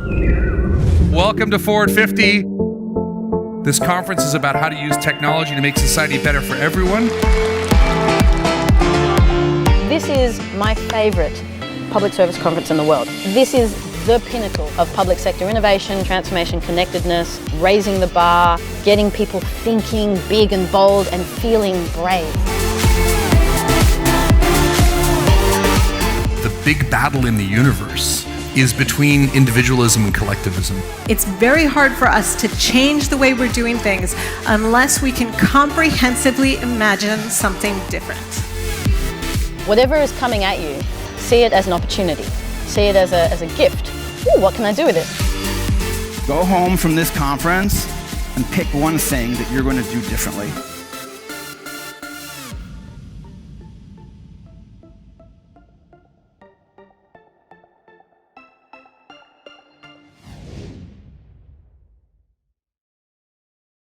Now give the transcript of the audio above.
Welcome to Forward 50. This conference is about how to use technology to make society better for everyone. This is my favorite public service conference in the world. This is the pinnacle of public sector innovation, transformation, connectedness, raising the bar, getting people thinking big and bold and feeling brave. The big battle in the universe is between individualism and collectivism. It's very hard for us to change the way we're doing things unless we can comprehensively imagine something different. Whatever is coming at you, see it as an opportunity. See it as a gift. Ooh, what can I do with it? Go home from this conference and pick one thing that you're going to do differently.